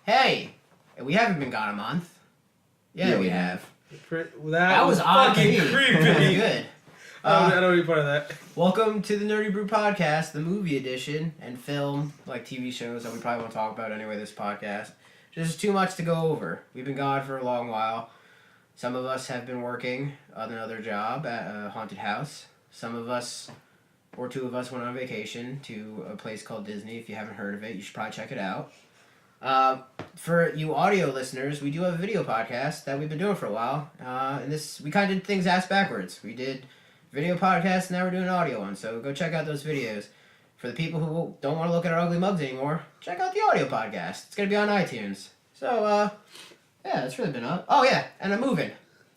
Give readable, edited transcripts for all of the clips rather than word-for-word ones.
Hey, we haven't been gone a month. Yeah, we have. That was fucking creepy. That was good. I don't want to be part of that. Welcome to the Nerdy Brew podcast, the movie edition, and film, like TV shows that we probably won't talk about anyway this podcast. Just too much to go over. We've been gone for a long while. Some of us have been working on another job at a haunted house. Some of us, or two of us, went on vacation to a place called Disney. If you haven't heard of it, you should probably check it out. For you audio listeners, we do have a video podcast that we've been doing for a while. And we kind of did things ass backwards. We did video podcasts, and now we're doing an audio one. So go check out those videos. For the people who don't want to look at our ugly mugs anymore, check out the audio podcast. It's going to be on iTunes. So, yeah, that's really been up. Oh, yeah, and I'm moving.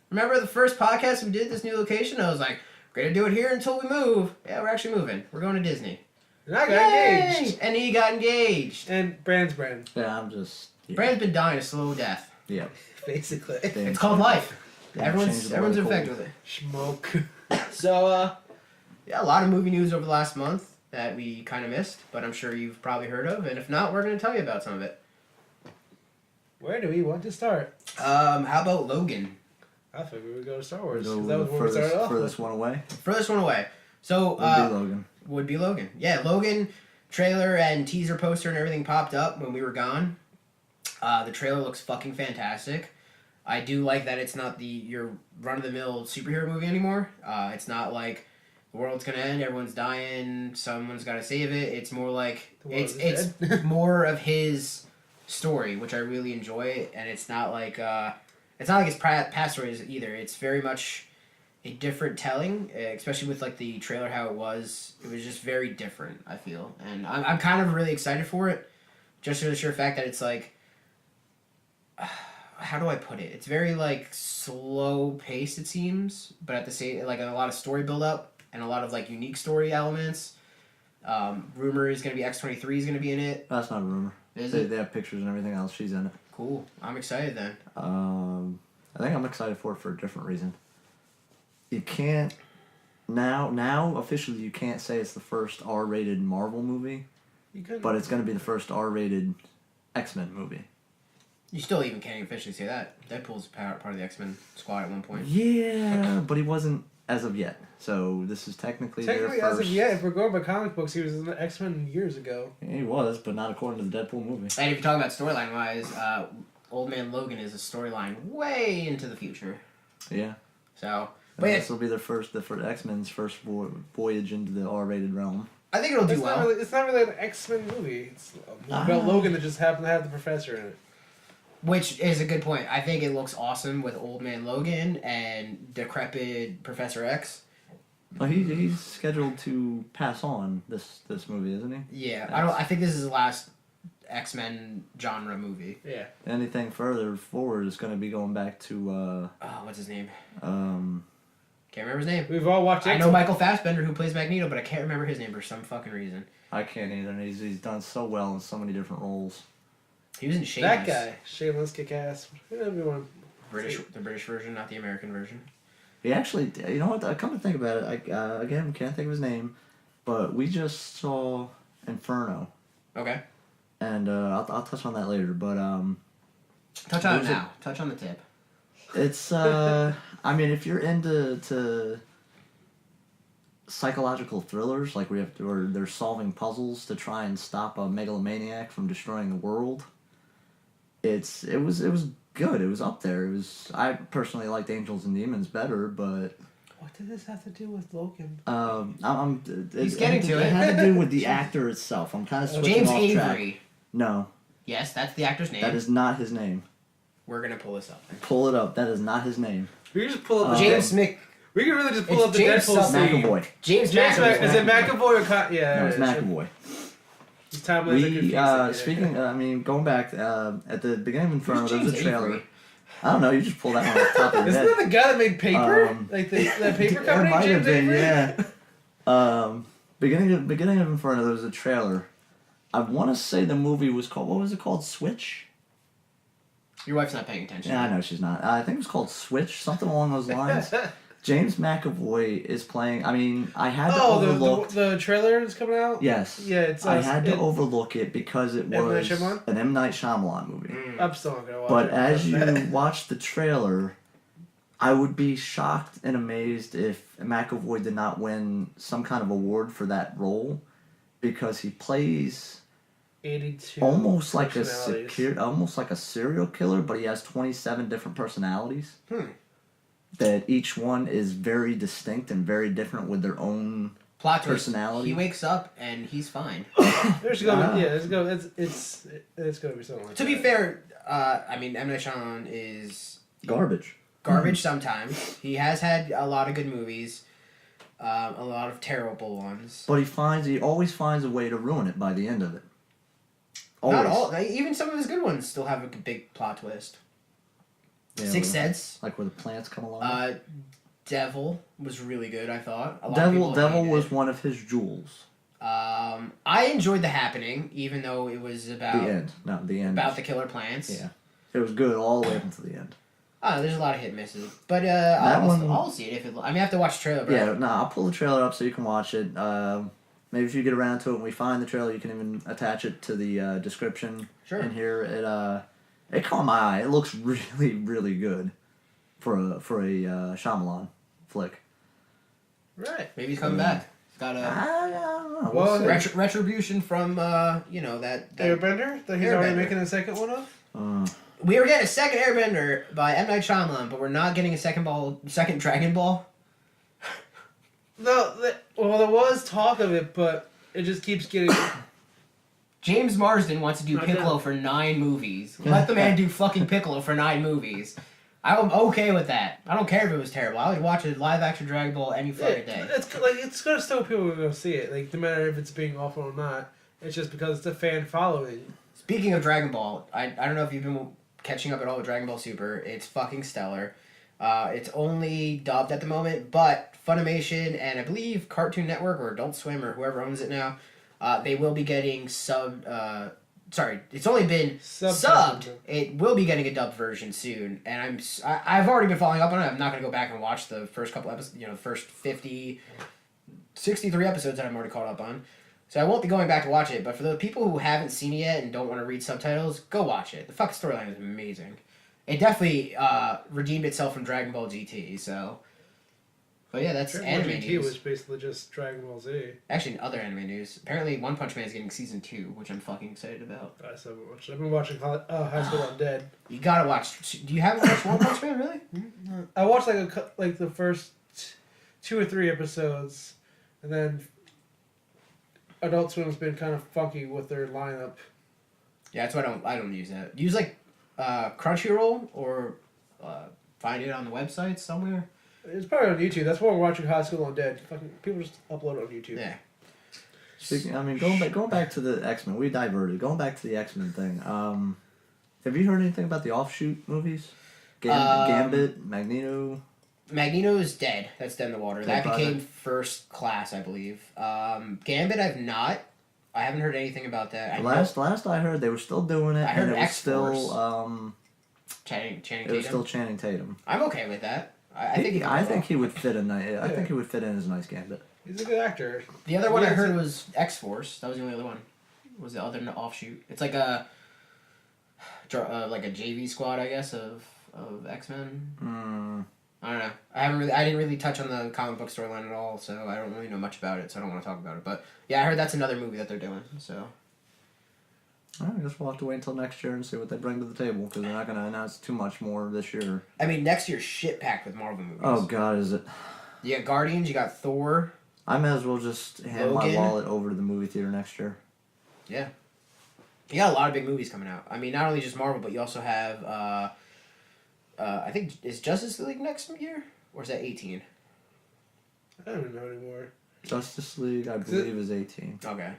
Remember the first podcast we did, this new location? I was like, we're going to do it here until we move. Yeah, we're actually moving. We're going to Disney. And I got engaged. And he got engaged. And Brand's Brand. Yeah, I'm just... Yeah. Brand's been dying a slow death. Yeah. Basically. It's called life. Yeah, Everyone's infected with it. Smoke. So, yeah, a lot of movie news over the last month that we kind of missed, but I'm sure you've probably heard of, and if not, we're going to tell you about some of it. Where do we want to start? How about Logan? I figured we would go to Star Wars. Go 'cause that was where we started off. furthest one away. Furthest one away. So, Would be Logan. Would be Logan. Yeah, Logan trailer and teaser poster and everything popped up when we were gone. The trailer looks fucking fantastic. I do like that it's not your run-of-the-mill superhero movie anymore. It's not like the world's gonna end, everyone's dying, someone's gotta save it. It's more like it's more of his story, which I really enjoy, and it's not like his past stories either. It's very much a different telling, especially with like the trailer how it was. It was just very different, I feel, and I'm kind of really excited for it, just for the sheer fact that it's like, how do I put it? It's very like slow paced, it seems, but at the same like a lot of story build up and a lot of like unique story elements. Rumor is gonna be X-23 is gonna be in it. That's not a rumor. They have pictures and everything else. She's in it. Cool. I'm excited then. I think I'm excited for it for a different reason. You can't now officially you can't say it's the first R-rated Marvel movie, but it's gonna be the first R-rated X-Men movie. You still even can't officially say that. Deadpool's part of the X-Men squad at one point. Yeah, but he wasn't as of yet. So this is technically their first... as of yet, if we're going by comic books, he was in the X-Men years ago. Yeah, he was, but not according to the Deadpool movie. And if you're talking about storyline-wise, Old Man Logan is a storyline way into the future. Yeah. So... But this will be for X-Men's first voyage into the R-rated realm. I think it'll do well. It's not really an X-Men movie. It's about Logan that just happened to have the Professor in it. Which is a good point. I think it looks awesome with Old Man Logan and decrepit Professor X. Well, he's scheduled to pass on this movie, isn't he? Yeah, I think this is his last X-Men genre movie. Yeah. Anything further forward is going to be going back to what's his name? Can't remember his name. We've all watched. I know Michael Fassbender who plays Magneto, but I can't remember his name for some fucking reason. I can't either. He's done so well in so many different roles. He was in Shameless. That guy, Shameless, Kick-Ass. Everyone. The British version, not the American version. He actually, you know what? Come to think about it, again, can't think of his name, but we just saw Inferno. Okay. And I'll touch on that later, but touch on it now. Touch on the tip. It's I mean, if you're into psychological thrillers, like where they're solving puzzles to try and stop a megalomaniac from destroying the world, it was good. It was up there. I personally liked Angels and Demons better, but what did this have to do with Logan? He's getting to it. It had to do with the actor itself. I'm kind of switching James off Avery. track. No. Yes, that's the actor's name. That is not his name. We're gonna pull this up. Pull it up. That is not his name. We can just pull up James Smith. We can really just pull It's up the James Deadpool scene. McAvoy. James Is it McAvoy. McAvoy or yeah? No, it's McAvoy. These timelines are confusing. Going back at the beginning of Inferno, Who's there was a James trailer. Avery? I don't know. You just pulled that one off the top of your Isn't head. that the guy that made paper? Like that paper company? It might have James been, Avery? yeah. Beginning of Inferno, there was a trailer. I want to say the movie was called. What was it called? Switch. Your wife's not paying attention. Yeah, I know she's not. I think it was called Switch, something along those lines. James McAvoy is playing. I mean, I had to overlook. The trailer is coming out. Yes. Yeah, I had to overlook it because it was an M. Night Shyamalan movie. I'm still not gonna watch it. But as you watch the trailer, I would be shocked and amazed if McAvoy did not win some kind of award for that role, because he plays 82 almost like a serial killer, but he has 27 different personalities. That each one is very distinct and very different with their own plot personality. He wakes up and he's fine. It's gonna be something like to be fair, I mean, M. Night Shyamalan is garbage sometimes. He has had a lot of good movies, a lot of terrible ones. But he always finds a way to ruin it by the end of it. Always. Not all. Even some of his good ones still have a big plot twist. Yeah, Sixth Sense. Like where the plants come along. Devil was really good, I thought. Devil was one of his jewels. I enjoyed The Happening, even though it was about... The end. Not the end. About the killer plants. Yeah. It was good all the way up until the end. Oh, there's a lot of hit and misses. But I'll see it if it... I mean, I have to watch the trailer, but... Yeah, I'll pull the trailer up so you can watch it. Maybe if you get around to it and we find the trailer, you can even attach it to the description. Sure. In here. It caught my eye. It looks really, really good for a Shyamalan flick. Right. Maybe he's coming back. He's got I don't know. Well, retribution from that Airbender that he's already making a second one of. We were getting a second Airbender by M. Night Shyamalan, but we're not getting a second Dragon Ball. No, there was talk of it, but it just keeps getting. James Marsden wants to do Piccolo for 9 movies. Let the man do fucking Piccolo for 9 movies. I'm okay with that. I don't care if it was terrible. I would watch a live action Dragon Ball any fucking day. It's gonna still people who go see it. Like no matter if it's being awful or not. It's just because it's a fan following. Speaking of Dragon Ball, I don't know if you've been catching up at all with Dragon Ball Super. It's fucking stellar. It's only dubbed at the moment, but Funimation and I believe Cartoon Network or Adult Swim or whoever owns it now, they will be getting it's only been subbed. It will be getting a dubbed version soon, and I've already been following up on it. I'm not going to go back and watch the first couple episodes, the first 63 episodes that I'm already caught up on. So I won't be going back to watch it, but for the people who haven't seen it yet and don't want to read subtitles, go watch it. The fucking storyline is amazing. It definitely redeemed itself from Dragon Ball GT, so... But yeah, that's anime GT news. was basically just Dragon Ball Z. Actually, other anime news. Apparently, One Punch Man is getting season 2, which I'm fucking excited about. I've been watching High School Undead. You gotta watch. Do you haven't watched One Punch Man, really? I watched like the first 2 or 3 episodes, and then Adult Swim's been kind of funky with their lineup. Yeah, that's why I don't use that. Use like Crunchyroll or find it on the website somewhere. It's probably on YouTube. That's why we're watching High School Undead. Fucking people just upload it on YouTube. Yeah. Going back to the X-Men, we diverted. Going back to the X-Men thing. Have you heard anything about the offshoot movies? Gambit, Magneto. Magneto is dead. That's dead in the water. That became First Class, I believe. Gambit, I haven't heard anything about that. Last I heard, they were still doing it. I heard and it was X-Force. still Channing Tatum. It was still Channing Tatum. I'm okay with that. I think he would fit in. I think he would fit in as a nice Gambit. He's a good actor. The other one I heard was X-Force. That was the only other one. Was the other offshoot? It's like a JV squad, I guess, of X-Men. I don't know. I didn't really touch on the comic book storyline at all, so I don't really know much about it. So I don't want to talk about it. But yeah, I heard that's another movie that they're doing. So. I guess we'll have to wait until next year and see what they bring to the table, because they're not going to announce too much more this year. I mean, next year's shit-packed with Marvel movies. Oh, God, is it? You got Guardians, you got Thor. I may as well just hand my wallet over to the movie theater next year. Yeah. You got a lot of big movies coming out. I mean, not only just Marvel, but you also have, I think, is Justice League next year? Or is that 18? I don't know anymore. Justice League, I believe, is 18. Okay.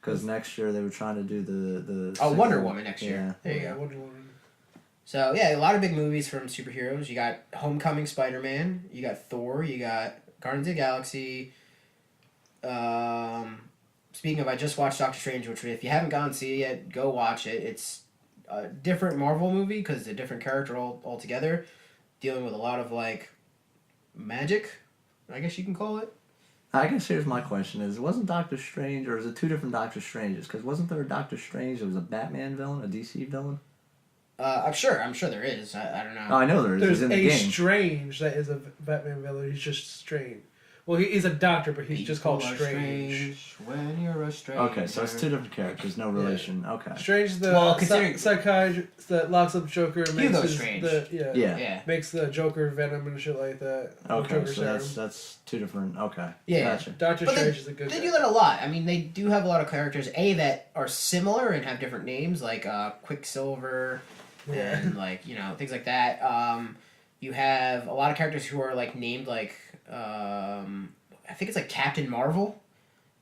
Because next year they were trying to do the Wonder Woman next year. Yeah. There you go. Wonder Woman. So, yeah, a lot of big movies from superheroes. You got Homecoming Spider-Man. You got Thor. You got Guardians of the Galaxy. Speaking of, I just watched Doctor Strange, which if you haven't gone to see it yet, go watch it. It's a different Marvel movie because it's a different character altogether, dealing with a lot of, like, magic, I guess you can call it. I guess here's my question: wasn't Doctor Strange, or is it two different Doctor Stranges? Because wasn't there a Doctor Strange that was a Batman villain, a DC villain? I'm sure there is. I don't know. Oh, I know there is. There's He's in the game. Strange that is a Batman villain. He's just Strange. Well, he's a doctor, but he's just called Strange. When you're a stranger. Okay, so it's two different characters, no relation. Yeah. Okay. Strange is the psychiatrist that locks up Joker and makes makes the Joker venom and shit like that. Okay, so that's two different. Okay. Yeah. Gotcha. Doctor Strange is a good. They do that a lot. I mean, they do have a lot of characters that are similar and have different names, like Quicksilver, and like things like that. You have a lot of characters who are like named like. I think it's like Captain Marvel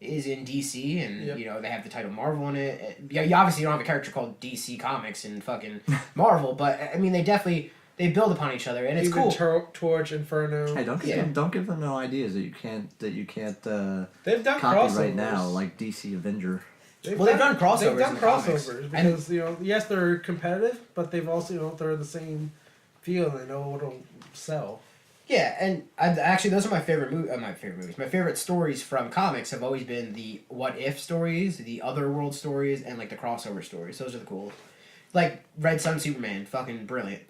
is in DC, and they have the title Marvel in it. Yeah, you obviously don't have a character called DC Comics in fucking Marvel, but I mean they build upon each other, and it's even cool. Torch, Inferno. Hey, don't give them no ideas that you can't They've done copy crossovers right now, like DC Avenger. They've done crossovers. They've done crossovers because yes, they're competitive, but they've also they're the same feel and they know what'll sell. Yeah, and actually, those are my favorite movies. My favorite stories from comics have always been the what if stories, the otherworld stories, and like the crossover stories. Those are the cool. Like Red Sun Superman, fucking brilliant.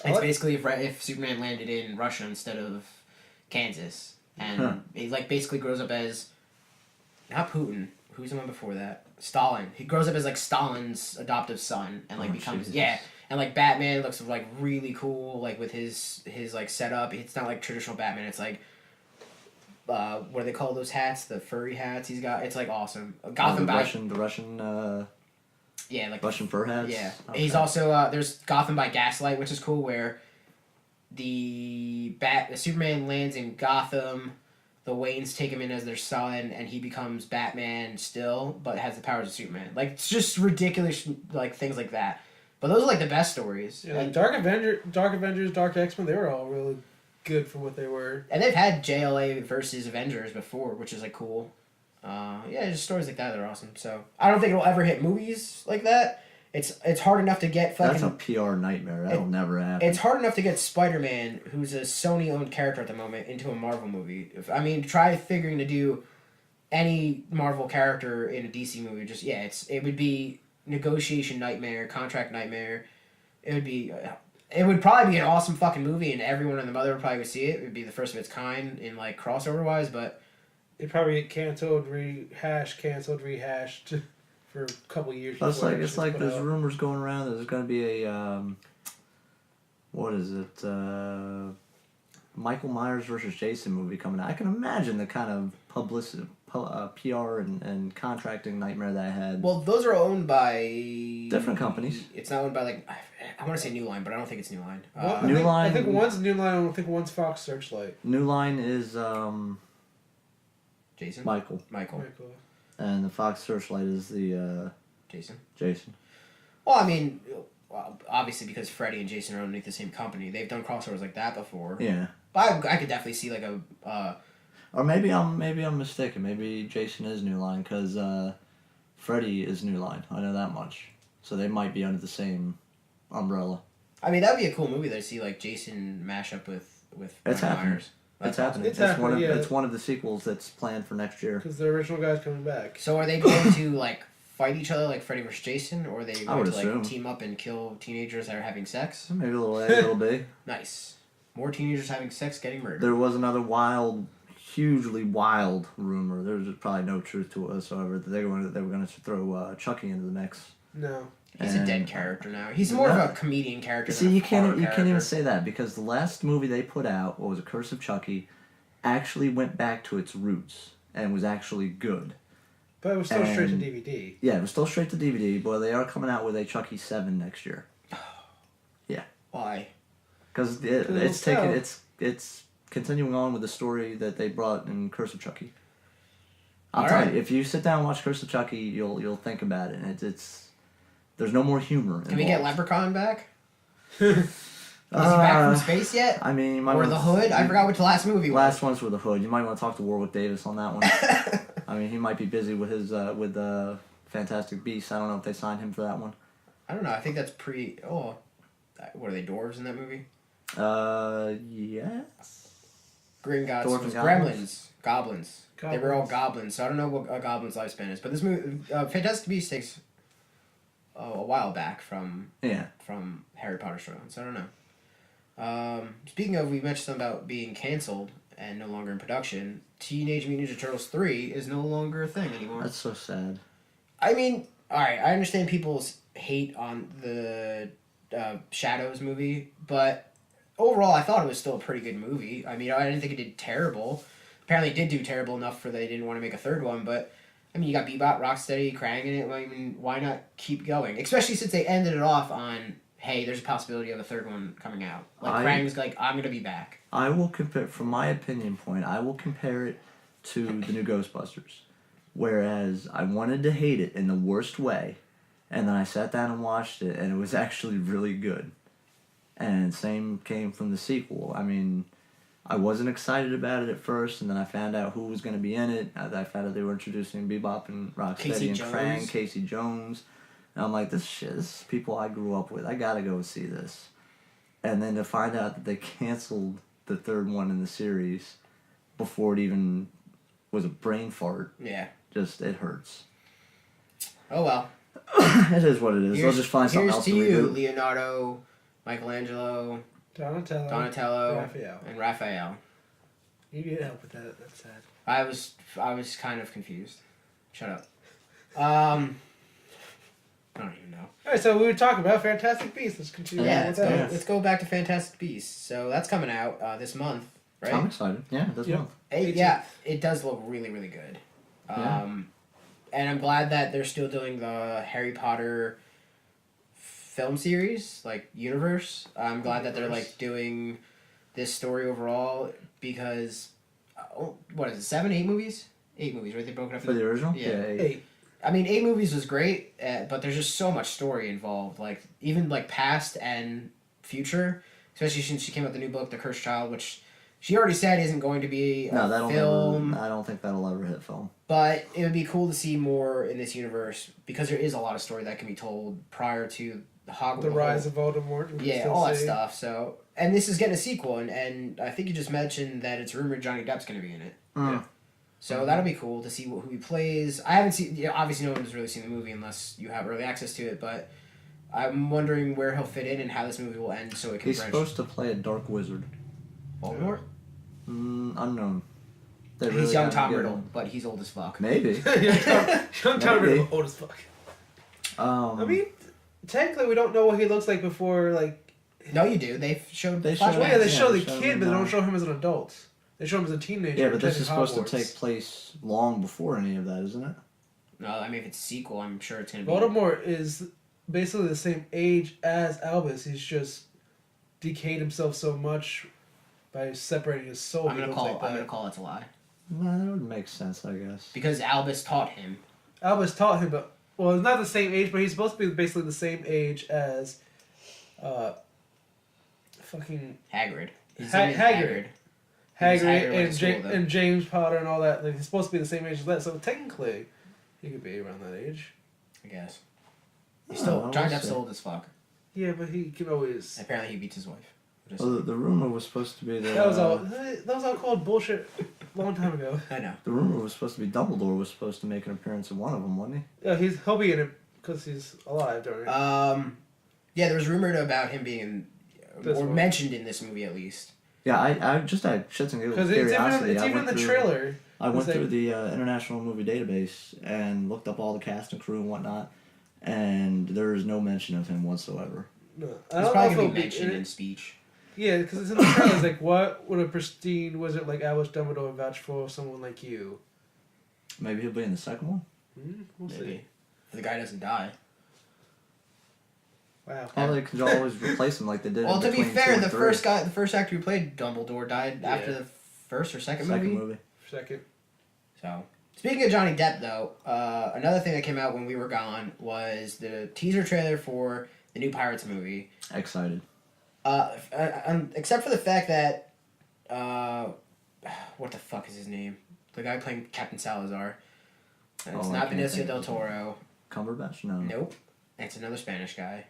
It's basically if Superman landed in Russia instead of Kansas, and he like basically grows up as not Putin. Who's the one before that? Stalin. He grows up as like Stalin's adoptive son, and like becomes Jesus. And like Batman looks like really cool, like with his like setup. It's not like traditional Batman. It's like what do they call those hats? The furry hats he's got. It's like awesome. Gotham the Russian like Russian fur hats. Yeah, okay. He's also there's Gotham by Gaslight, which is cool, where the Superman lands in Gotham. The Waynes take him in as their son, and he becomes Batman still, but has the powers of Superman. Like it's just ridiculous, like things like that. But those are like the best stories. Yeah, like Dark Avengers, Dark X-Men, they were all really good for what they were. And they've had JLA versus Avengers before, which is like cool. Just stories like that are awesome. So I don't think it'll ever hit movies like that. It's hard enough to get fucking... That's a PR nightmare. That'll never happen. It's hard enough to get Spider-Man, who's a Sony-owned character at the moment, into a Marvel movie. Try figuring to do any Marvel character in a DC movie. It would be... negotiation nightmare, contract nightmare. It would probably be an awesome fucking movie, and everyone and the mother would probably see it. It would be the first of its kind in like crossover wise, but it probably get canceled, rehashed for a couple years. It's like there's rumors going around that there's going to be a what is it? Michael Myers versus Jason movie coming out. I can imagine the kind of publicity, PR and contracting nightmare that I had. Well, those are owned by different companies. It's not owned by like I want to say New Line, but I don't think it's New Line. New Line. I think one's New Line. I think one's Fox Searchlight. New Line is Jason. Michael. And the Fox Searchlight is the Jason. Well, obviously because Freddy and Jason are underneath the same company, they've done crossovers like that before. Yeah. But I could definitely see like a. Or maybe I'm mistaken. Maybe Jason is New Line because Freddy is New Line. I know that much. So they might be under the same umbrella. That would be a cool movie to see like Jason mash up with. It's happening. Myers. It's happening. It's one of the sequels that's planned for next year. Because the original guy's coming back. So are they going to like fight each other like Freddy vs. Jason, or are they going to assume. like team up and kill teenagers that are having sex? Maybe a little A, a little B. Nice. More teenagers having sex, getting murdered. There was another hugely wild rumor. There's probably no truth to it whatsoever that they were going to throw Chucky into the mix. No. He's a dead character now. He's more of a comedian character. See, you can't even say that because the last movie they put out, what was it, Curse of Chucky, actually went back to its roots and was actually good. But it was still straight to DVD. Yeah, it was still straight to DVD, but they are coming out with a Chucky 7 next year. Yeah. Why? Because it's continuing on with the story that they brought in Curse of Chucky. I'll tell you, if you sit down and watch Curse of Chucky, you'll think about it, and there's no more humor involved. Can we get Leprechaun back? Is he back from space yet? I mean, you might or the Hood? I forgot what the last movie was. Last one's with the Hood. You might want to talk to Warwick Davis on that one. I mean, he might be busy with his Fantastic Beasts. I don't know if they signed him for that one. I don't know. I think that's what are they, dwarves in that movie? Yes. Green Gods Dwarf was and Gremlins. Goblins. They were all Goblins. goblins, so I don't know what a goblin's lifespan is. But this movie, Fantastic Beasts takes a while back from Harry Potter storylines, so I don't know. Speaking of, we mentioned something about being canceled and no longer in production. Teenage Mutant Ninja Turtles 3 is no longer a thing anymore. That's so sad. I mean, alright, I understand people's hate on the Shadows movie, but overall I thought it was still a pretty good movie. I mean, I didn't think it did terrible. Apparently it did do terrible enough for they didn't want to make a third one, but I mean, you got Bebop, Rocksteady, Krang in it. I mean, why not keep going? Especially since they ended it off on, hey, there's a possibility of a third one coming out. Like, Krang's like, I'm going to be back. I will compare, from my opinion point, I will compare it to the new Ghostbusters. Whereas I wanted to hate it in the worst way, and then I sat down and watched it, and it was actually really good. And same came from the sequel. I mean, I wasn't excited about it at first, and then I found out who was going to be in it. I found out they were introducing Bebop and Rocksteady and Krang, Casey Jones. And I'm like, this is people I grew up with. I gotta go see this. And then to find out that they canceled the third one in the series before it even was a brain fart. Yeah. Just, it hurts. Oh well. It is what it is. They'll just find something else to Here's to you, redo. Leonardo, Michelangelo, Donatello, and Raphael. You need help with that. That's sad. I was kind of confused. Shut up. I don't even know. All right, so we were talking about Fantastic Beasts. Let's continue. Yeah, with that. let's go back to Fantastic Beasts. So that's coming out this month, right? I'm excited. Yeah, this month. Yeah, it does look really, really good. And I'm glad that they're still doing the Harry Potter film series, like universe. I'm glad that they're like doing this story overall because what is it? 7, 8 movies? 8 movies, right? They broke it up For the original? Yeah. 8. I mean, 8 movies was great, but there's just so much story involved. Like even like past and future, especially since she came out with the new book, The Cursed Child, which she already said isn't going to be a film. I don't think that'll ever hit film. But it would be cool to see more in this universe because there is a lot of story that can be told prior to the rise of Voldemort. Yeah, all that stuff. So, and this is getting a sequel, and I think you just mentioned that it's rumored Johnny Depp's going to be in it. Yeah. So that'll be cool to see who he plays. I haven't seen. Obviously, no one has really seen the movie unless you have early access to it. But I'm wondering where he'll fit in and how this movie will end, so it can. He's supposed to play a dark wizard. Voldemort? Unknown. He's young Tom Riddle, but he's old as fuck. Maybe. young Tom Riddle, old as fuck. I mean, technically, we don't know what he looks like before, like. No, you do. They showed. They show the kid, but they don't show him as an adult. They show him as a teenager. Yeah, but this is supposed to take place long before any of that, isn't it? No, I mean, if it's a sequel, I'm sure it's going to be... Voldemort is basically the same age as Albus. He's just decayed himself so much by separating his soul. I'm going to call it a lie. No, that would make sense, I guess. Because Albus taught him. Albus taught him, but... Well, he's not the same age, but he's supposed to be basically the same age as... fucking... Hagrid. Hagrid. Hagrid and James Potter and all that. Like, he's supposed to be the same age as that, so technically, he could be around that age. I guess. He's still Johnny Depp's old as fuck. Yeah, but he can always. Apparently, he beats his wife. Well, the rumor was supposed to be that. That was all called bullshit a long time ago. I know. The rumor was supposed to be Dumbledore was supposed to make an appearance in one of them, wasn't he? Yeah, he'll be in it because he's alive during it. Yeah, there was rumored about him being in, or mentioned in this movie at least. Yeah, I just had shits and giggles. Curiosity. It's even in the trailer. I went through the International Movie Database and looked up all the cast and crew and whatnot, and there is no mention of him whatsoever. No, He's probably going to be mentioned in speech. Yeah, because it's in the trailer. It's like, what would a pristine wizard like Albus Dumbledore vouch for someone like you? Maybe he'll be in the second one? We'll see. If the guy doesn't die. Wow. Well, they could always replace him like they did. Well, to be fair, the first actor who played Dumbledore died after the first or second movie. Second. So, speaking of Johnny Depp, though, another thing that came out when we were gone was the teaser trailer for the new Pirates movie. Excited. Except for the fact that, what the fuck is his name? The guy playing Captain Salazar. It's not Benicio del Toro. Cumberbatch? No. Nope. It's another Spanish guy.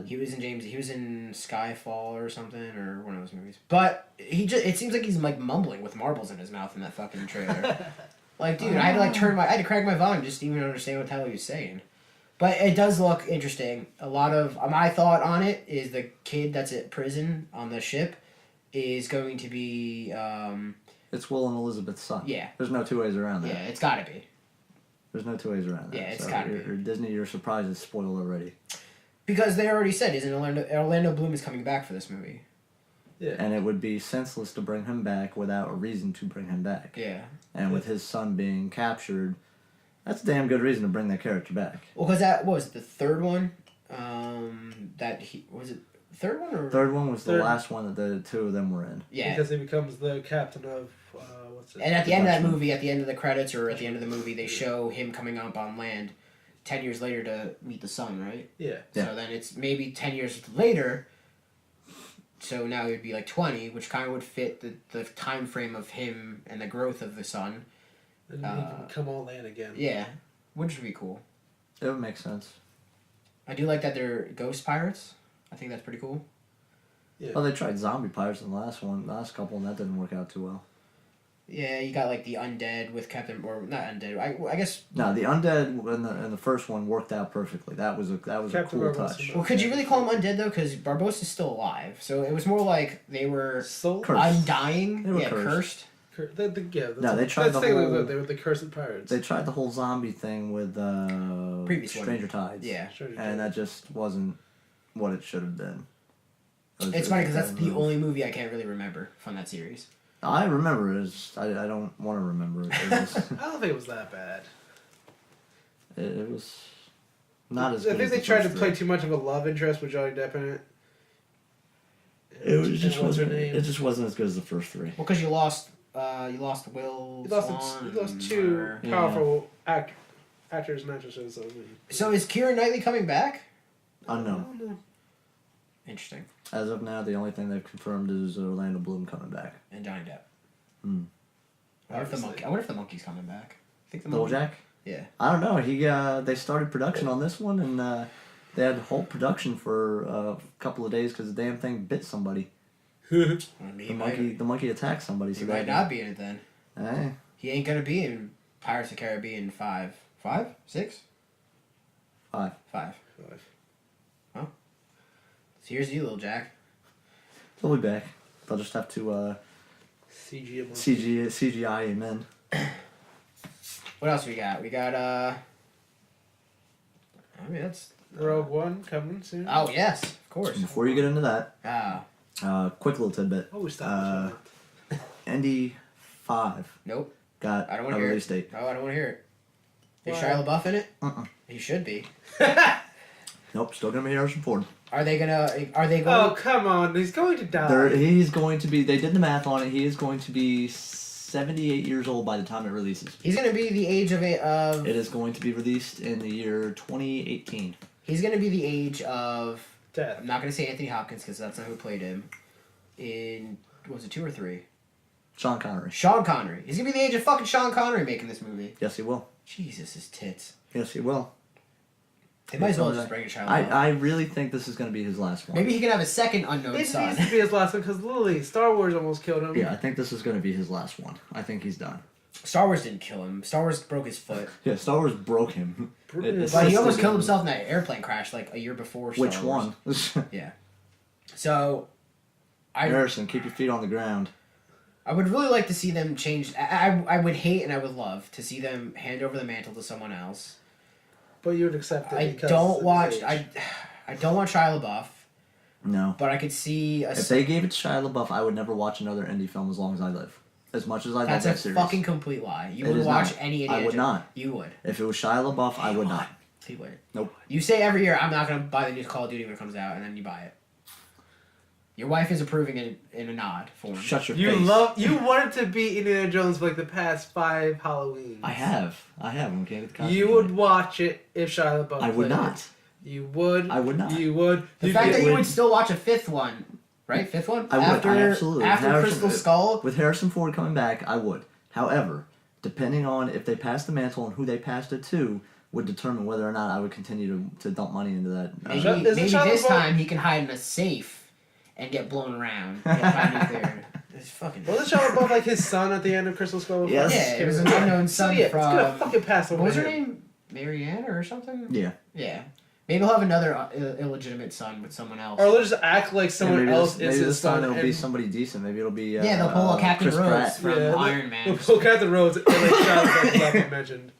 He was in Skyfall or something, or one of those movies. But it seems like he's like mumbling with marbles in his mouth in that fucking trailer. Like, dude, I had to I had to crank my volume just to even understand what the hell he was saying. But it does look interesting. A lot of my thought on it is the kid that's at prison on the ship is going to be. It's Will and Elizabeth's son. Yeah. There's no two ways around that. Yeah, it's got to be. There's no two ways around that. Yeah, it's got to be. Disney, your surprise is spoiled already. Because they already said, isn't Orlando Bloom is coming back for this movie. Yeah. And it would be senseless to bring him back without a reason to bring him back. Yeah. And with his son being captured, that's a damn good reason to bring that character back. Well, because that was the third one. Was it the third one or third one was the last one that the two of them were in. Yeah. Because he becomes the captain of what's it? And at the end of that movie, at the end of the credits or at the end of the movie, they show him coming up on land 10 years later to meet the son, right? Yeah. So then it's maybe 10 years later. So now it would be like 20, which kind of would fit the time frame of him and the growth of the son. And he can come on land again. Yeah, which would be cool. It would make sense. I do like that they're ghost pirates. I think that's pretty cool. Yeah. Well, they tried zombie pirates in the last couple, and that didn't work out too well. Yeah, you got like the undead with Captain, or not undead. I guess. No, the undead in the first one worked out perfectly. That was a Captain cool Barbossa. touch. Well, could you really call them undead though? Because Barbossa's still alive, so it was more like they were Cursed. undying. They were cursed. They tried the whole. They were the cursed pirates. They tried the whole zombie thing with Previous Stranger one. Tides. Yeah, and that just wasn't what it should have been. It's funny because that's the only movie I can't really remember from that series. I remember it. I don't want to remember it. I don't think it was that bad. It was not as I good think as they the tried to first play three. too much of a love interest with Johnny Depp in it. It just what's her wasn't. name? It just wasn't as good as the first three. Well, because you lost Will. You lost, Swan, you lost two or- powerful actors and actresses. So is Keira Knightley coming back? Unknown. Interesting. As of now, the only thing they've confirmed is Orlando Bloom coming back. And Johnny Depp. Hmm. I wonder if the monkey's coming back. I think the Little monkey. Jack? Yeah. I don't know. They started production on this one, and they had whole production for a couple of days because the damn thing bit somebody. The monkey attacked somebody. He might not be in it then. Hey. He ain't gonna be in Pirates of the Caribbean 5. 5? 6? 5. 5. Huh? So here's you, little Jack. They'll be back. They'll just have to CGI him in. What else we got? We got I mean that's Rogue One coming soon. Oh yes, of course. Before you get into that, quick little tidbit. Oh, we stopped. Indy 5 Nope. got I don't want a to hear release it. date. No, I don't want to hear it. Is Why? Shia LaBeouf in it? Uh-uh. He should be. Nope, still gonna be Harrison Ford. Are they going? Oh, come on. He's going to die. He's going to be. They did the math on it. He is going to be 78 years old by the time it releases. He's going to be the age of It is going to be released in the year 2018. He's going to be the age of. Death. I'm not going to say Anthony Hopkins because that's not who played him. In was it 2 or 3? Sean Connery. Sean Connery. He's going to be the age of fucking Sean Connery making this movie. Yes, he will. Jesus, his tits. Yes, he will. They might as well just bring a Shia LaBeouf. I really think this is going to be his last one. Maybe he can have a second unknown It son. needs to be his last one because literally Star Wars almost killed him. Yeah, I think this is going to be his last one. I think he's done. Star Wars didn't kill him. Star Wars broke his foot. Yeah, Star Wars broke him. But But he almost killed himself in that airplane crash like a year before Star Which Wars. one? Yeah. So, Harrison, keep your feet on the ground. I would really like to see them change. I would hate and I would love to see them hand over the mantle to someone else. But you would accept it. I because don't of watch. his age. I don't want Shia LaBeouf, No. but I could see If they gave it to Shia LaBeouf, I would never watch another indie film as long as I live. As much as I love That's that a series. fucking complete lie. You It would is watch not. any I Indiana would Jones. not. You would. If it was Shia LaBeouf, I would not. He would. Nope. You say every year, I'm not going to buy the new Call of Duty when it comes out, and then you buy it. Your wife is approving it in a nod form. Shut your You face. You wanted to be Indiana Jones for like the past 5 Halloweens. I have. I'm okay with the costume. You would watch it if Shia LaBeouf I would played not. it. You would. I would not. You would. The fact that you would still watch a 5th one, right? 5th one? I would. I absolutely. After Crystal Skull? With Harrison Ford coming back, I would. However, depending on if they pass the mantle and who they passed it to, would determine whether or not I would continue to dump money into that. Maybe this time he can hide in a safe and get blown around. Get by nuclear. It's fucking. Was the Shia LaBeouf like his son at the end of Crystal Skull? Yes. Yeah, it was an unknown son so, from. It's gonna fucking pass over. What was her name? Marianne or something? Yeah. Yeah. Maybe he'll have another illegitimate son with someone else. Or they'll just act like someone else is maybe his this time son. it'll be somebody decent. Maybe it'll be they'll pull a Captain Chris Rhodes Pratt. from Iron Man. They'll pull Captain Rhodes and like Shia LaBeouf like mentioned.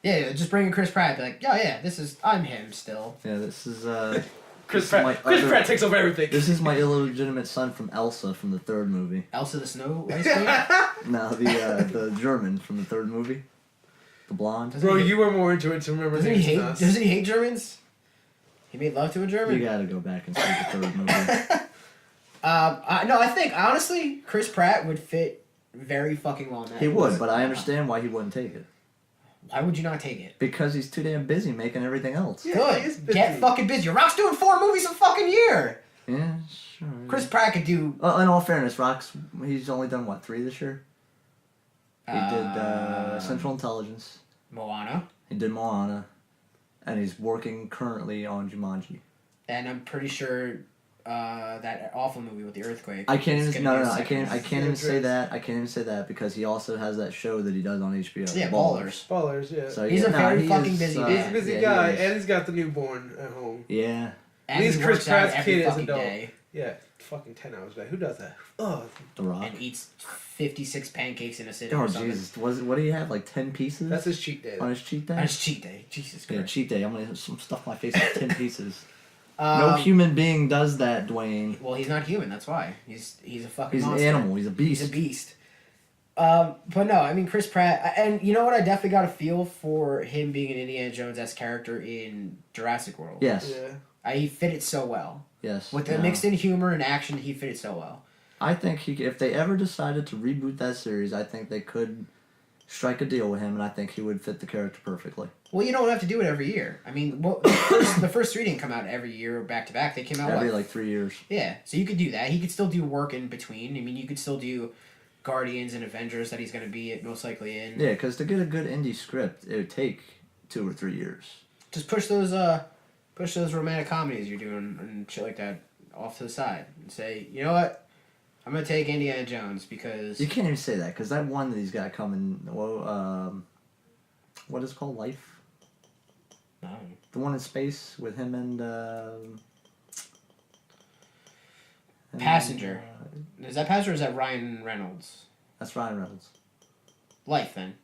Yeah, just bring in Chris Pratt. Be like, I'm him still. Yeah, this is Chris Pratt takes over everything. This is my illegitimate son from Elsa from the third movie. Elsa the Snow Ice Queen? No, the German from the third movie. The blonde. Bro, you were more into it to remember Doesn't names he than us. Doesn't he hate Germans? He made love to a German? You gotta go back and see the third movie. I think, honestly, Chris Pratt would fit very fucking well in that. He would, but I understand why he wouldn't take it. Why would you not take it? Because he's too damn busy making everything else. Yeah, he is Good. busy. Get fucking busy. Rock's doing 4 movies a fucking year. Yeah, sure. Chris Pratt could do. In all fairness, he's only done, 3 this year? He did Central Intelligence. Moana. He did Moana. And he's working currently on Jumanji. And I'm pretty sure that awful movie with the earthquake. I can't is even. gonna No, be no, a I second- can't even say that. I can't even say that because he also has that show that he does on HBO. Yeah, Ballers. Ballers, yeah. So He's a very he fucking is, busy He's man. a busy yeah, guy, he is. and he's got the newborn at home. Yeah. And He's he Chris works out Pratt's every kid as fucking adult. day. Yeah, fucking 10 hours a day. Who does that? Oh, The Rock. And eats 56 pancakes in a sitting. Oh or something. Jesus! What do you have? 10 pieces? that's his cheat day. on his cheat day. On his cheat day. Jesus Yeah, Christ. cheat day. I'm gonna stuff my face with 10 pieces. No human being does that, Dwayne. Well, he's not human. That's why he's a fucking. He's monster. an animal. He's a beast. He's a beast. But no, I mean Chris Pratt, and you know what? I definitely got a feel for him being an Indiana Jones-esque character in Jurassic World. Yes. Yeah. He fit it so well. Yes. With the mixed in humor and action, he fit it so well. I think if they ever decided to reboot that series, I think they could strike a deal with him, and I think he would fit the character perfectly. Well, you don't have to do it every year. I mean, the first 3 didn't come out every year back to back. They came out Every 3 years. Yeah, so you could do that. He could still do work in between. I mean, you could still do Guardians and Avengers that he's going to be most likely in. Yeah, because to get a good indie script, it would take 2 or 3 years. Just push those romantic comedies you're doing and shit like that off to the side and say, you know what? I'm gonna take Indiana Jones because You can't even say that because that one that he's got coming. Well, what is it called? Life. No. The one in space with him and. Passenger. Is that Passenger or is that Ryan Reynolds? That's Ryan Reynolds. Life then.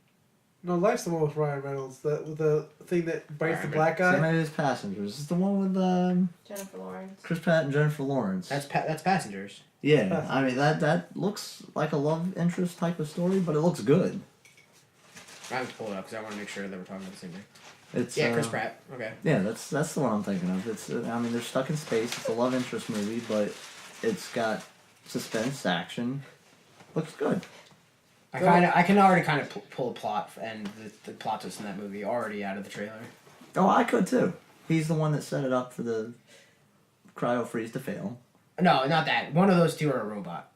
No, Life's the one with Ryan Reynolds. The thing that bites the Ryan black So guy. maybe it's Passengers. It's the one with Jennifer Lawrence. Chris Pratt and Jennifer Lawrence. That's Passengers. Yeah, Passengers. I mean that looks like a love interest type of story, but it looks good. I have to pull it up because I want to make sure that we're talking about the same thing. It's Chris Pratt. Okay. Yeah, that's the one I'm thinking of. It's I mean they're stuck in space. It's a love interest movie, but it's got suspense, action. Looks good. I can already kind of pull a plot and the plot twist in that movie already out of the trailer. Oh, I could too. He's the one that set it up for the cryo freeze to fail. No, not that. One of those two are a robot.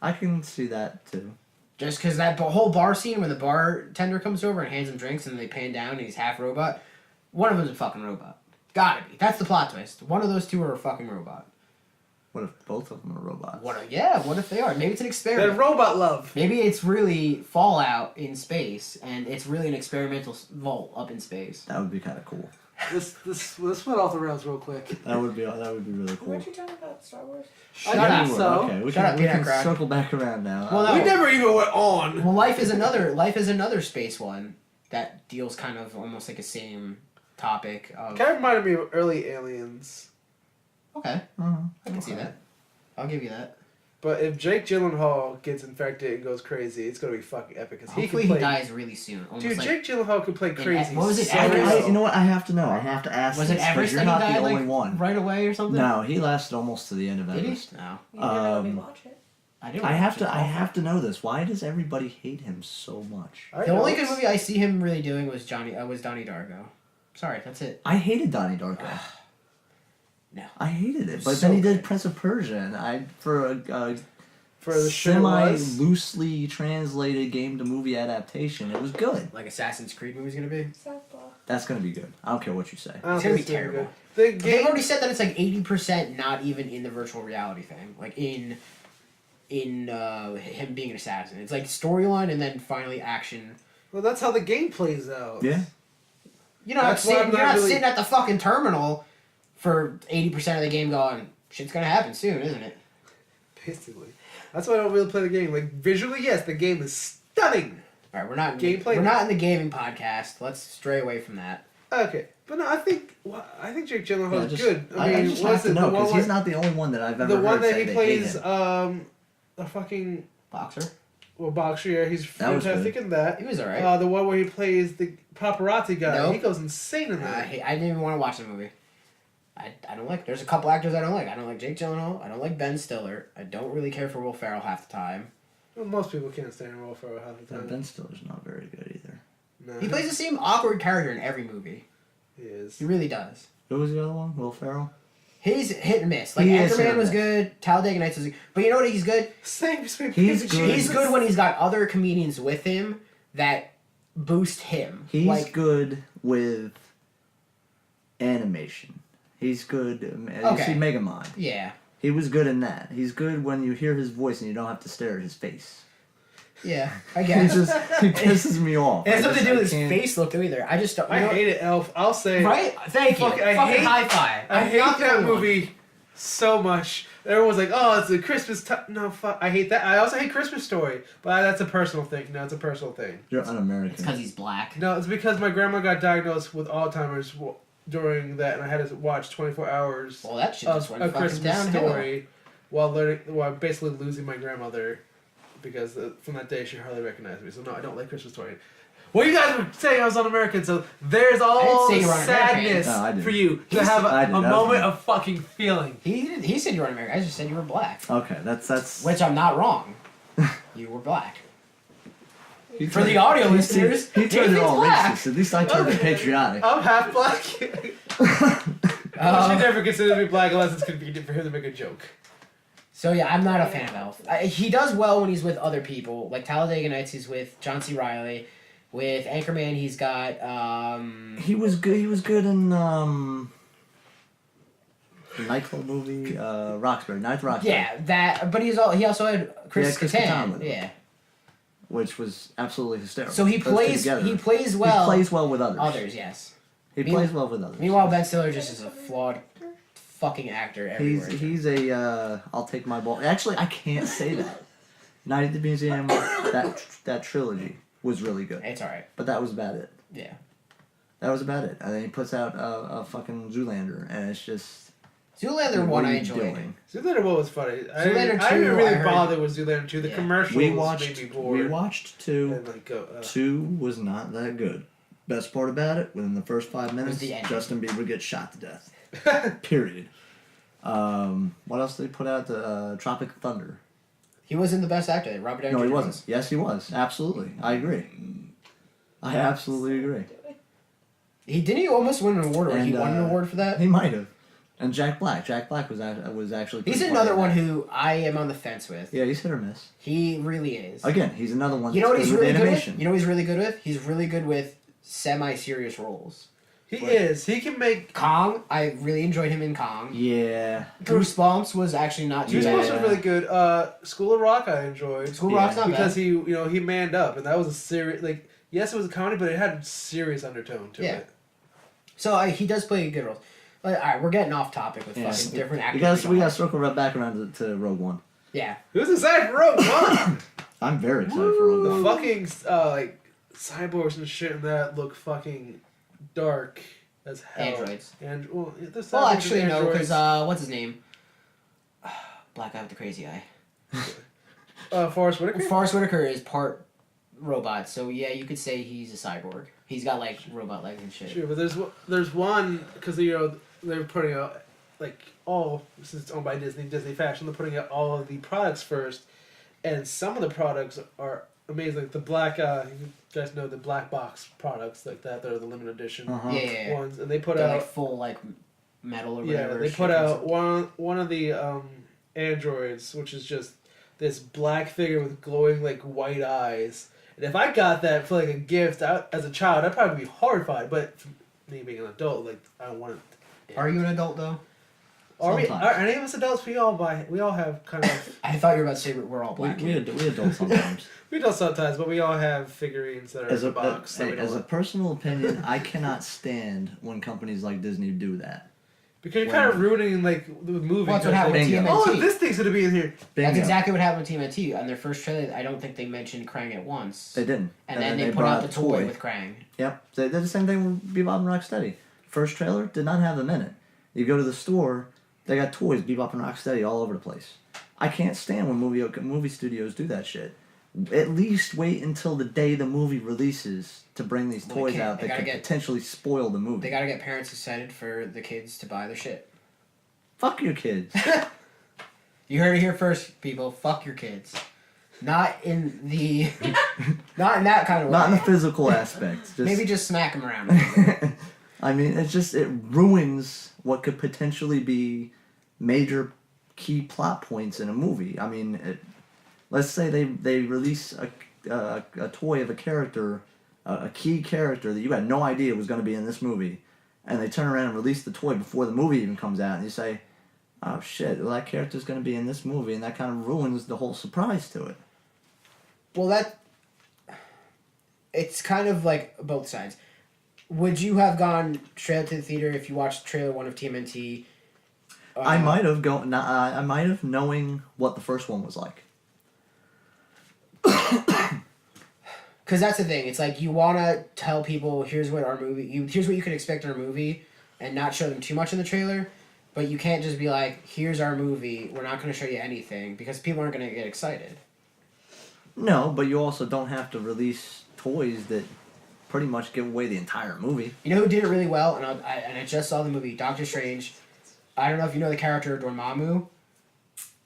I can see that too. Just because that whole bar scene when the bartender comes over and hands him drinks and they pan down and he's half robot, one of them's a fucking robot. Gotta be. That's the plot twist. One of those two are a fucking robot. What if both of them are robots? What if they are? Maybe it's an That experiment. robot love. Maybe it's really Fallout in space and it's really an experimental vault up in space. That would be kind of cool. This went off the rails real quick. That would be really cool. Weren't you talking about Star Wars? Shut I up. think so. Okay, we Shut can, up, we peanut can crack. circle back around now. Well, no. We never even went on. Well, Life is another space one that deals kind of almost like a same topic of. Kind of reminded me of early Aliens. Okay, Uh-huh. I can see that. I'll give you that. But if Jake Gyllenhaal gets infected and goes crazy, it's gonna be fucking epic. Cause Hopefully he he can play. dies really soon. Almost Dude, like, Jake Gyllenhaal can play crazy. what was it, so Everest? well. You know what? I have to know. I have to ask. was it this, 'cause Everest You're that he not died the only like one. right away or something? No, he lasted almost to the end of Did he? Everest. No. You never let me Um, watch it. I didn't. I watch have it. to know this. Why does everybody hate him so much? I The know, only good it's- movie I see him really doing was Donnie Darko. Sorry, that's it. I hated Donnie Darko. No. I hated it, It's but so then he did good. Prince of Persia, and for the show was. Loosely translated game to movie adaptation. It was good. Like Assassin's Creed movie's gonna be. That's gonna be good. I don't care what you say. It's gonna be terrible. They've already said that it's like 80% not even in the virtual reality thing. Like in him being an assassin. It's like storyline and then finally action. Well, that's how the game plays out. Yeah. You're not sitting at the fucking terminal for 80% of the game going, shit's gonna happen soon, isn't it? Basically. That's why I don't really play the game. Like, visually, yes, the game is stunning. Alright, we're not in the gaming podcast. Let's stray away from that. Okay. But no, I think Jake Gyllenhaal is good. I just have to know, because he's not the only one that I've ever heard. The one that he plays, a fucking... Boxer? Well, Boxer, yeah, he's fantastic in that. He was alright. The one where he plays the paparazzi guy. Nope. He goes insane in that. I didn't even want to watch the movie. I don't like... There's a couple actors I don't like. I don't like Jake Gyllenhaal. I don't like Ben Stiller. I don't really care for Will Ferrell half the time. Well, most people can't stand Will Ferrell half the time. Ben Stiller's not very good either. No. He plays the same awkward character in every movie. He is. He really does. Who was the other one? Will Ferrell? He's hit and miss. Like, Anchorman was good. Talladega Nights was good. But you know what he's good? He's good. He's good when he's got other comedians with him that boost him. He's good with animation. He's good. You see Megamind. Yeah. He was good in that. He's good when you hear his voice and you don't have to stare at his face. Yeah, I guess. He pisses me off. It has nothing to do with his face look, though, either. I just don't... I hate it, Elf. I'll say... Right? Thank you. Fucking high five. I hate that movie so much. Everyone's like, oh, it's a Christmas time. No, fuck. I hate that. I also hate Christmas Story. But that's a personal thing. No, it's a personal thing. You're un-American. It's because he's black. No, it's because my grandma got diagnosed with Alzheimer's during that, and I had to watch 24 hours that shit just went a fucking Christmas downhill. Story while basically losing my grandmother because from that day she hardly recognized me. So no, I don't like Christmas Story. Well, you guys were saying I was un-American, so there's all the sadness for you to have a moment of fucking feeling. He said you were un-American. I just said you were black. Okay, that's... Which I'm not wrong. You were black. For the audio listeners, he turned it all racist. At least I turned it patriotic. I'm half black. She never considers me black unless it's convenient for him to make a joke. So yeah, I'm not a fan of Elf. He does well when he's with other people. Like Talladega Nights, he's with John C. Reilly. With Anchorman, he's got... He was good. He was good in the nightclub movie, Roxbury. Night Roxbury. Yeah, that. But he also had Chris Kattan. Yeah. Which was absolutely hysterical. So he plays well. He plays well with others. Others, yes. He plays well with others. Meanwhile, Ben Stiller just is a flawed fucking actor everywhere. He's a I'll take my ball. Actually, I can't say that. Night at the Museum, that trilogy was really good. It's alright. But that was about it. Yeah. That was about it. And then he puts out a fucking Zoolander, and it's just... Zoolander 1 I enjoyed. Zoolander 1 was funny. Zoolander 2, I didn't really bother with Zoolander 2. The commercials made me bored. We watched 2. 2 was not that good. Best part about it, within the first 5 minutes, Justin Bieber gets shot to death. Period. What else did they put out? Tropic Thunder. He wasn't the best actor. Robert Downey Jr. No, he wasn't. Yes, he was. Absolutely. I agree. I absolutely agree. Didn't he almost win an award, or he won an award for that? He might have. And Jack Black. Jack Black was actually... He's another one who I am on the fence with. Yeah, he's hit or miss. He really is. Again, he's another one You know what he's really good with? You know what he's really good with? He's really good with semi-serious roles. He is. He can make... Kong, I really enjoyed him in Kong. Yeah. Goosebumps was actually not too bad. Goosebumps was really good. School of Rock I enjoyed. School of Rock's not because bad. he manned up, and that was a serious... Like, yes, it was a comedy, but it had a serious undertone to it. So he does play good roles. All right, we're getting off topic with fucking different actors. We got to circle right back around to Rogue One. Yeah. Who's excited for Rogue One? I'm very excited for Rogue One. The fucking cyborgs and shit in that look fucking dark as hell. Androids. Well, actually no, because what's his name? Black guy with the crazy eye. Forrest Whitaker. Forrest Whitaker is part robot, so yeah, you could say he's a cyborg. He's got like robot legs and shit. Sure, but there's one because they're putting out since it's owned by Disney Fashion, they're putting out all of the products first, and some of the products are amazing. Like the black, you guys know the black box products like that. They're the limited edition ones, and they put out like full like metal or whatever. Yeah, they put out one of the androids, which is just this black figure with glowing like white eyes. And if I got that for like a gift as a child, I'd probably be horrified. But for me being an adult, like I don't want it. Are you an adult though? Are any of us adults? We all have kind of. I thought you were about to say we're all black. We adult sometimes. We don't sometimes, but we all have figures that are in the box. As a personal opinion, I cannot stand when companies like Disney do that. Because you're kind of ruining like the movie. Well, that's what happened with TMNT. Oh, this thing's gonna be in here. Bingo. That's exactly what happened with TMNT. On their first trailer, I don't think they mentioned Krang at once. They didn't. And then they put out the toy with Krang. Yep. They did the same thing with Bebop and Rocksteady. First trailer did not have them in it. You go to the store, they got toys, Bebop and Rocksteady, all over the place. I can't stand when movie studios do that shit. At least wait until the day the movie releases to bring these toys out that could potentially spoil the movie. They gotta get parents excited for the kids to buy their shit. Fuck your kids. You heard it here first, people. Fuck your kids. Not in the... not in that kind of way. Not in the physical aspect. Just, maybe just smack them around a little bit. I mean, it ruins what could potentially be major key plot points in a movie. I mean, let's say they release a toy of a character, a key character that you had no idea was going to be in this movie, and they turn around and release the toy before the movie even comes out, and you say, oh shit, well, that character's going to be in this movie, and that kind of ruins the whole surprise to it. Well, it's kind of like both sides. Would you have gone straight to the theater if you watched trailer 1 of TMNT? I might have I might have, knowing what the first one was like. Because that's the thing. It's like you want to tell people here's what here's what you can expect in our movie, and not show them too much in the trailer. But you can't just be like, here's our movie. We're not going to show you anything because people aren't going to get excited. No, but you also don't have to release toys that pretty much give away the entire movie. You know who did it really well, and I just saw the movie Doctor Strange. I don't know if you know the character Dormammu.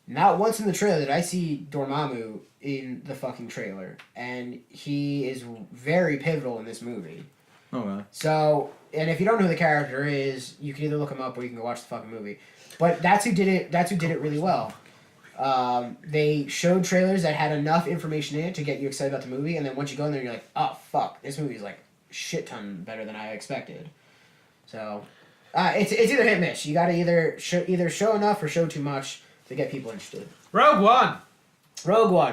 Not once in the trailer did I see Dormammu in the fucking trailer, and he is very pivotal in this movie. Okay. So, and if you don't know who the character is, you can either look him up or you can go watch the fucking movie. But that's who did it. That's who did it really well. They showed trailers that had enough information in it to get you excited about the movie, and then once you go in there, you're like, oh fuck, this movie is like shit ton better than I expected. So, it's either hit or miss. You gotta either show enough or show too much to get people interested. Rogue One.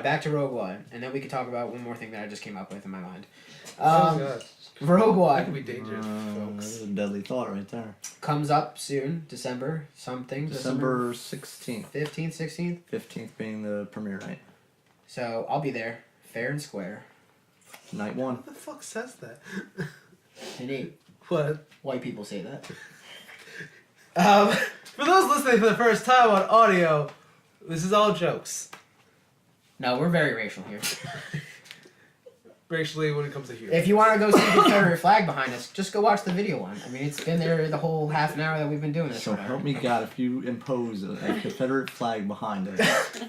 Back to Rogue One, and then we could talk about one more thing that I just came up with in my mind. Rogue One. That could be dangerous, folks. That's a deadly thought right there. Comes up soon, December 16th. 15th, 16th? 15th being the premiere night. So, I'll be there, fair and square. Night 1. What the fuck says that? Nate, What? white people say that. For those listening for the first time on audio, this is all jokes. No, we're very racial here. Racially, when it comes to humor. If you want to go see the Confederate flag behind us, just go watch the video one. I mean, it's been there the whole half an hour that we've been doing this. So help me God, if you impose a Confederate flag behind us,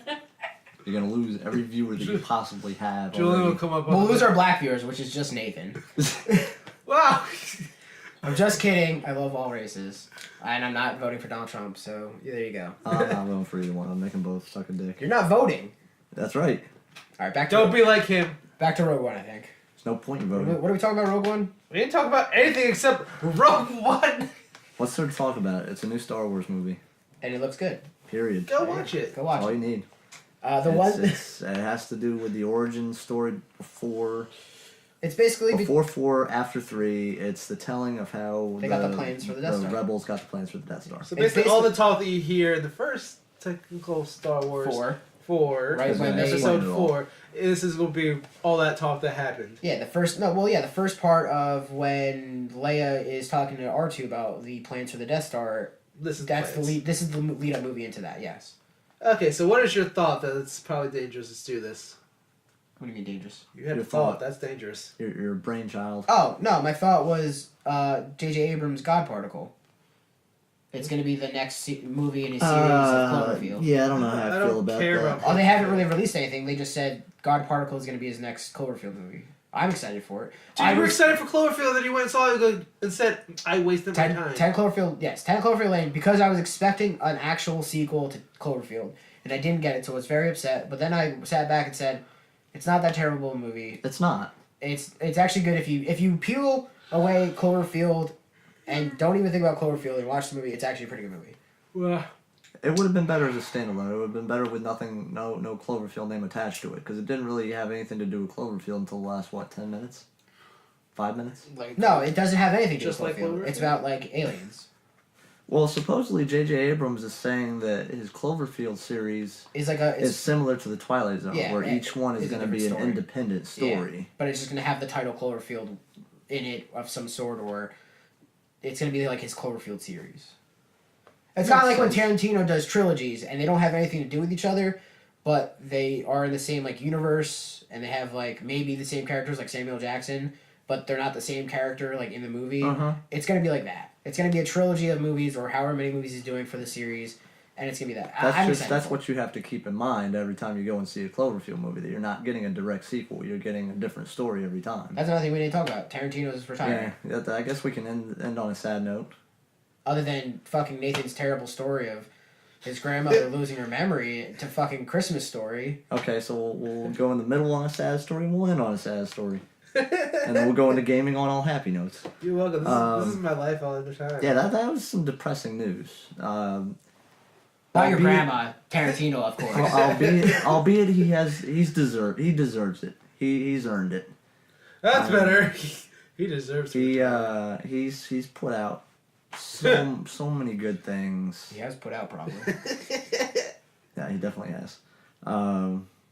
you're going to lose every viewer that you possibly have. Julian will come up We'll lose our black viewers, which is just Nathan. Wow! I'm just kidding. I love all races. And I'm not voting for Donald Trump, so there you go. I'm not voting for either one. I'm making both suck a dick. You're not voting. That's right. All right, back to Don't be like him. Back to Rogue One, I think. There's no point in voting. What are we talking about, Rogue One? We didn't talk about anything except Rogue One. What's there to talk about? It's a new Star Wars movie. And it looks good. Period. Go watch it. Go watch That's all it. you need. It It has to do with the origin story before It's basically... Before 4, after 3, it's the telling of how They got the plans for the Death Star. Rebels got the plans for the Death Star. So basically all the talk that you hear in the first technical Star Wars... 4. Right when they... Episode 4. This is going to be all that talk that happened. Yeah, the first part of when Leia is talking to R2 about the plans for the Death Star. This is the lead up movie into that. Yes. Okay, so what is your thought that it's probably dangerous to do this? What do you mean dangerous? You had a thought. That's dangerous. Your brainchild. Oh no, my thought was J.J. Abrams' God Particle. It's going to be the next movie in a series of Cloverfield. Yeah, I don't know how I feel about that. Oh, they haven't really released anything. They just said God Particle is going to be his next Cloverfield movie. I'm excited for it. You were excited for Cloverfield, then you went and saw it and said, I wasted my time. 10 Cloverfield Lane, because I was expecting an actual sequel to Cloverfield. and I didn't get it, so I was very upset. But then I sat back and said, it's not that terrible a movie. It's not. It's actually good if you peel away Cloverfield and don't even think about Cloverfield and watch the movie. It's actually a pretty good movie. Well, it would have been better as a standalone. It would have been better with nothing, no Cloverfield name attached to it, because it didn't really have anything to do with Cloverfield until the last 10 minutes, 5 minutes. No, it doesn't have anything to do with Just like Cloverfield. It's about aliens. Well, supposedly J.J. Abrams is saying that his Cloverfield series is similar to the Twilight Zone, where each one is going to be an independent story. Yeah, but it's just going to have the title Cloverfield in it of some sort, or it's going to be like his Cloverfield series. It's not like when Tarantino does trilogies and they don't have anything to do with each other, but they are in the same universe and they have maybe the same characters like Samuel Jackson, but they're not the same character in the movie. It's going to be like that. It's going to be a trilogy of movies or however many movies he's doing for the series, and it's going to be that. That's what you have to keep in mind every time you go and see a Cloverfield movie, that you're not getting a direct sequel. You're getting a different story every time. That's another thing we didn't talk about. Tarantino's retiring. Yeah, I guess we can end on a sad note. Other than fucking Nathan's terrible story of his grandmother losing her memory to fucking Christmas Story. Okay, so we'll go in the middle on a sad story and we'll end on a sad story. And then we'll go into gaming on all happy notes. You're welcome. This is my life all the time. Yeah, that was some depressing news. Not your grandma, Tarantino, of course. albeit he deserves it. He's earned it. That's better. He deserves it. He's put out so many good things. He has put out probably. Yeah, he definitely has.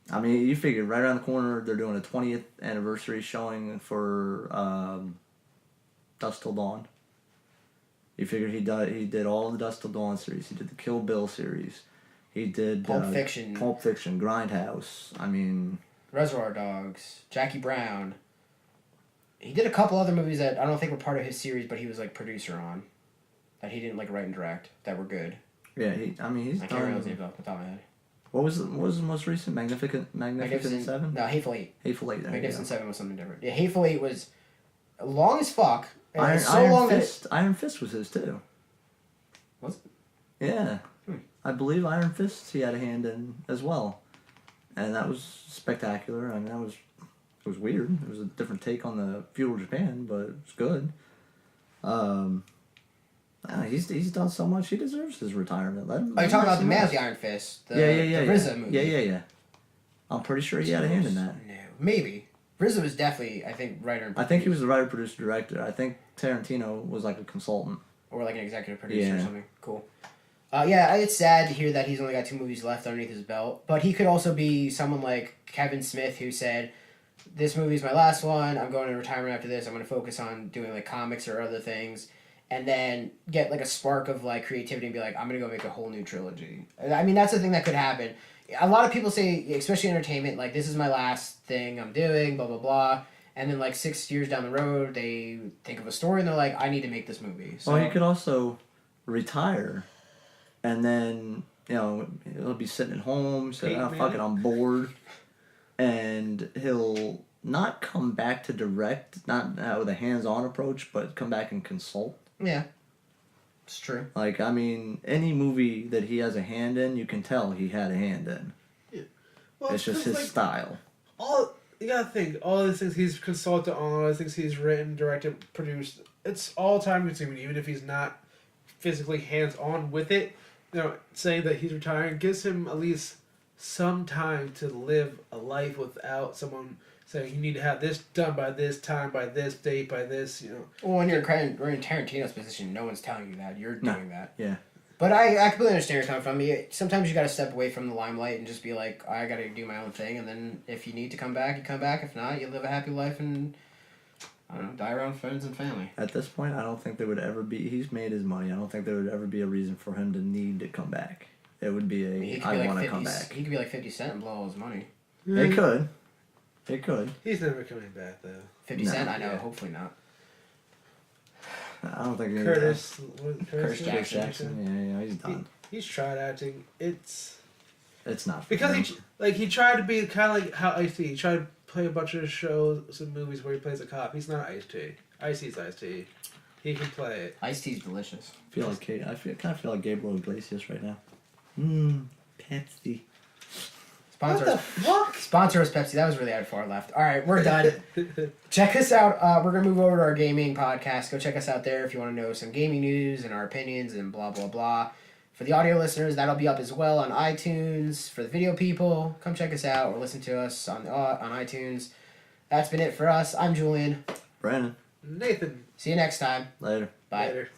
I mean, you figure right around the corner they're doing a 20th anniversary showing for Dusk Till Dawn. You figure he did all the Dusk Till Dawn series. He did the Kill Bill series. He did Pulp Fiction, Grindhouse. I mean, Reservoir Dogs, Jackie Brown. He did a couple other movies that I don't think were part of his series, but he was producer on, that he didn't write and direct, that were good. Yeah, he's I can't remember the name off the top of my head. What was the most recent? Magnificent Seven? No, Hateful Eight. Hateful Eight. Magnificent Seven was something different. Yeah, Hateful Eight was long as fuck. Iron Fist was his too. Was it? Yeah. I believe Iron Fist he had a hand in as well. And that was spectacular. I mean, it was weird. It was a different take on the feudal Japan, but it was good. He's done so much. He deserves his retirement. Are you talking about the Man with the Iron Fist? The RZA movie. Yeah. I'm pretty sure he had a hand in that. No, maybe. RZA was definitely, I think, writer and producer. I think he was the writer, producer, director. I think Tarantino was a consultant. Or an executive producer or something. Cool. It's sad to hear that he's only got 2 movies left underneath his belt. But he could also be someone like Kevin Smith who said, this movie's my last one. I'm going into retirement after this. I'm going to focus on doing comics or other things. And then get a spark of creativity and be I'm going to go make a whole new trilogy. I mean, that's the thing that could happen. A lot of people say, especially entertainment, this is my last thing I'm doing, blah, blah, blah. And then 6 years down the road, they think of a story and they're I need to make this movie. So, well, he could also retire and then, he'll be sitting at home, saying, fuck it, I'm bored. And he'll not come back to direct, not with a hands-on approach, but come back and consult. Yeah. It's true. Any movie that he has a hand in, you can tell he had a hand in. Yeah. Well, it's just his style. You gotta think, all these things he's consulted on, all the things he's written, directed, produced, it's all time consuming, even if he's not physically hands-on with it. Saying that he's retiring gives him at least some time to live a life without someone saying you need to have this done by this time, by this date, by this, Well, when you're in Tarantino's position, no one's telling you that. You're doing that. Yeah. But I completely understand where you're coming from. Sometimes you got to step away from the limelight and just be I got to do my own thing. And then if you need to come back, you come back. If not, you live a happy life and, I don't know, die around friends and family. At this point, I don't think there would ever be... He's made his money. I don't think there would ever be a reason for him to need to come back. It would be I want to come back. He could be 50 Cent and blow all his money. It could. It could. He's never coming back, though. 50 Cent? I know. Yeah. Hopefully not. I don't think... Curtis Jackson. Yeah, he's done. He's tried acting. It's not because he tried to be kind of like how Ice-T. He tried to play a bunch of shows and movies where he plays a cop. He's not Ice-T. Ice-T's Ice-T. He can play it. Ice-T's delicious. I kind of feel like Gabriel Iglesias right now. Pepsi. Sponsor What the us. fuck? Sponsor us, Pepsi. That was really far left. All right, we're done. Check us out. We're going to move over to our gaming podcast. Go check us out there if you want to know some gaming news and our opinions and blah, blah, blah. For the audio listeners, that'll be up as well on iTunes. For the video people, come check us out or listen to us on iTunes. That's been it for us. I'm Julian. Brandon. Nathan. See you next time. Later. Bye. Later.